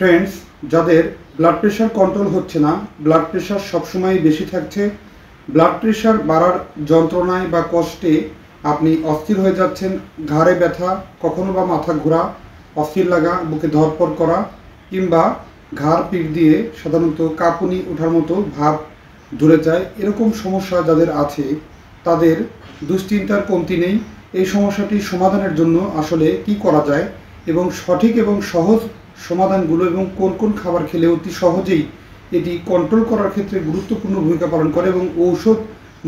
Friends, যাদের blood pressure control হচ্ছে না, ব্লাড প্রেশার সবসময় বেশি থাকছে, ব্লাড প্রেশার বাড়ার যন্ত্রণায় বা কষ্টে আপনি অস্থির হয়ে যাচ্ছেন, ঘাড়ে ব্যথা, কখনো বা মাথা ঘোরা, অস্থির লাগা, বুকে ধড়ফড় করা, কিংবা ঘাড় পিঠ দিয়ে সাধারণত কাঁপুনি ওঠার মতো ভাব ধরে যায়, এরকম সমস্যা যাদের আছে তাদের দুশ্চিন্তার কমতি নেই। এই সমস্যাটি সমাধানের জন্য আসলে কি করা যায় এবং সঠিক এবং সহজ সমাধানগুলো এবং কোন কোন খাবার খেলে অতি সহজেই এটি কন্ট্রোল করার ক্ষেত্রে গুরুত্বপূর্ণ ভূমিকা পালন করে এবং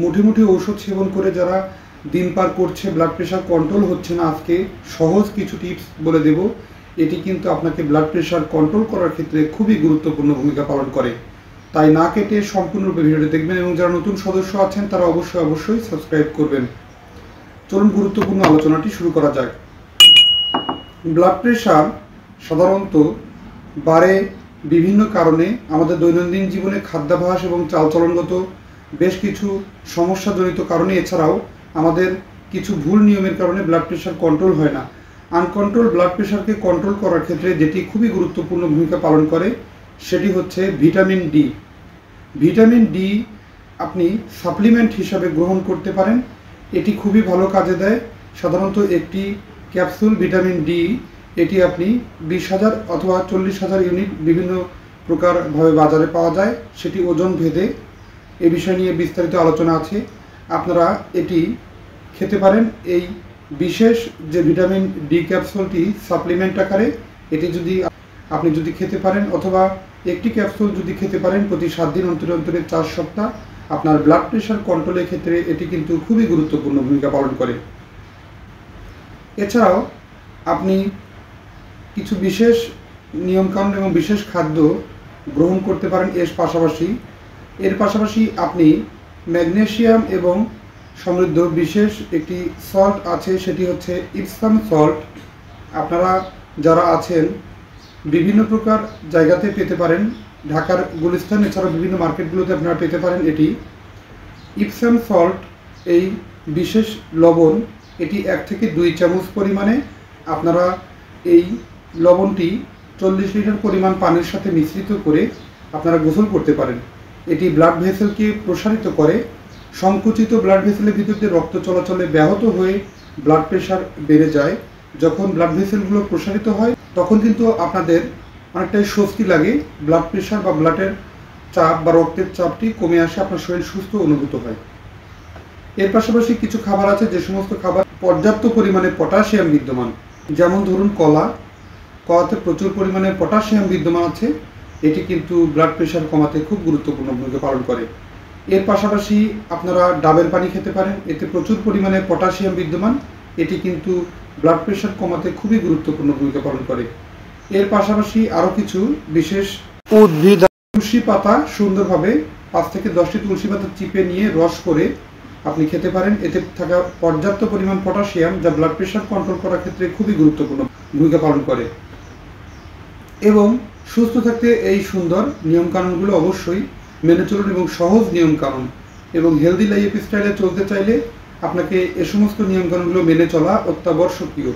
মুঠি মুঠি ঔষধ সেবন করে যারা দিন পার করছে, ব্লাড প্রেশার কন্ট্রোল হচ্ছে না, আজকে সহজ কিছু টিপস বলে দেব। এটি কিন্তু আপনাকে ব্লাড প্রেশার কন্ট্রোল করার ক্ষেত্রে খুবই গুরুত্বপূর্ণ ভূমিকা পালন করে। তাই না কেটে সম্পূর্ণরূপে ভিডিওটি দেখবেন এবং যারা নতুন সদস্য আছেন তারা অবশ্যই সাবস্ক্রাইব করবেন। চলুন গুরুত্বপূর্ণ আলোচনাটি শুরু করা যাক। ব্লাড প্রেশার সাধারণত বাড়ে বিভিন্ন কারণে। আমাদের দৈনন্দিন জীবনে খাদ্যাভ্যাস এবং চালচলনগত বেশ কিছু সমস্যাজনিত কারণে, এছাড়াও আমাদের কিছু ভুল নিয়মের কারণে ব্লাড প্রেশার কন্ট্রোল হয় না। আনকন্ট্রোল ব্লাড প্রেশারকে কন্ট্রোল করার ক্ষেত্রে যেটি খুবই গুরুত্বপূর্ণ ভূমিকা পালন করে সেটি হচ্ছে ভিটামিন ডি। ভিটামিন ডি আপনি সাপ্লিমেন্ট হিসাবে গ্রহণ করতে পারেন। এটি খুবই ভালো কাজে দেয়। সাধারণত একটি ক্যাপসুল ভিটামিন ডি এটি আপনি 20,000 অথবা 40,000 ইউনিট বিভিন্ন প্রকারভাবে বাজারে পাওয়া যায়, সেটি ওজন ভেদে। এ বিষয় নিয়ে বিস্তারিত আলোচনা আছে। আপনারা এটি খেতে পারেন। এই বিশেষ যে ভিটামিন ডি ক্যাপসুলটি সাপ্লিমেন্ট আকারে, এটি আপনি যদি খেতে পারেন অথবা একটি ক্যাপসুল যদি খেতে পারেন প্রতি 7 দিন অন্তরে 4 সপ্তাহ, আপনার ব্লাড প্রেশার কন্ট্রোলের ক্ষেত্রে এটি কিন্তু খুবই গুরুত্বপূর্ণ ভূমিকা পালন করে। এছাড়াও আপনি কিছু বিশেষ নিয়মকানুন এবং বিশেষ খাদ্য গ্রহণ করতে পারেন। এর পাশাপাশি আপনি ম্যাগনেসিয়াম এবং সমৃদ্ধ বিশেষ একটি সল্ট আছে, সেটি হচ্ছে ইপসাম সল্ট। আপনারা যারা আছেন বিভিন্ন প্রকার জায়গাতে পেতে পারেন, ঢাকার গুলিস্তান এছাড়াও বিভিন্ন মার্কেটগুলোতে আপনারা পেতে পারেন। এটি ইপসাম সল্ট, এই বিশেষ লবণ, এটি 1 থেকে 2 চামচ পরিমাণে আপনারা এই লবণটি 40 লিটার পরিমাণ পানির সাথে মিশ্রিত করে আপনারা গোসল করতে পারেন। এটি ব্লাড ভেসেলকে প্রসারিত করে। সংকুচিত ব্লাড ভেসেলের ভিতর দিয়ে রক্ত চলাচলে ব্যাহত হয়ে ব্লাড প্রেশার বেড়ে যায়। যখন ব্লাড ভেসেলগুলো প্রসারিত হয় তখন কিন্তু আপনাদের অনেকটাই স্বস্তি লাগে, ব্লাড প্রেশার বা ব্লাডের চাপ বা রক্তের চাপটি কমে আসে, আপনার শরীর সুস্থ অনুভূত হয়। এর পাশাপাশি কিছু খাবার আছে যে সমস্ত খাবার পর্যাপ্ত পরিমাণে পটাশিয়াম বিদ্যমান, যেমন ধরুন কলাতে প্রচুর পরিমাণে পটাশিয়াম বিদ্যমান আছে। এটি কিন্তু ব্লাড প্রেশার কমাতে খুব গুরুত্বপূর্ণ ভূমিকা পালন করে। এর পাশাপাশি আপনারা ডাবের পানি খেতে পারেন, এতে প্রচুর পরিমাণে পটাশিয়াম বিদ্যমান। এটি কিন্তু ব্লাড প্রেশার কমাতে খুবই গুরুত্বপূর্ণ ভূমিকা পালন করে। এর পাশাপাশি আরও কিছু বিশেষ উদ্ভিদ, তুলসী পাতা সুন্দরভাবে 5 থেকে 10টি তুলসী পাতা চিপে নিয়ে রস করে আপনি খেতে পারেন। এতে থাকা পর্যাপ্ত পরিমাণ পটাশিয়াম যা ব্লাড প্রেশার কন্ট্রোল করার ক্ষেত্রে খুবই গুরুত্বপূর্ণ ভূমিকা পালন করে। এবং সুস্থ থাকতে এই সুন্দর নিয়মকানুনগুলো অবশ্যই মেনে চলুন এবং সহজ নিয়মকানুন এবং হেলদি লাইফস্টাইলে চলতে চাইলে আপনাকে এ সমস্ত নিয়মকানুনগুলো মেনে চলা অত্যাবশ্যকীয়।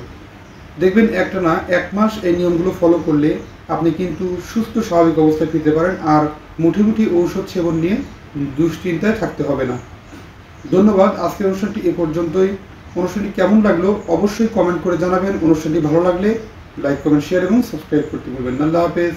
দেখবেন একটানা 1 মাস এই নিয়মগুলো ফলো করলে আপনি কিন্তু সুস্থ স্বাভাবিক অবস্থায় ফিরতে পারেন, আর মুঠি ঔষধ সেবন নিয়ে দুশ্চিন্তায় থাকতে হবে না। ধন্যবাদ। আজকের অনুষ্ঠানটি এ পর্যন্তই। অনুষ্ঠানটি কেমন লাগলো অবশ্যই কমেন্ট করে জানাবেন। অনুষ্ঠানটি ভালো লাগলে লাইক, কমেন্ট, শেয়ার এবং সাবস্ক্রাইব করতে ভুলবেন না। আল্লাহ হাফেজ।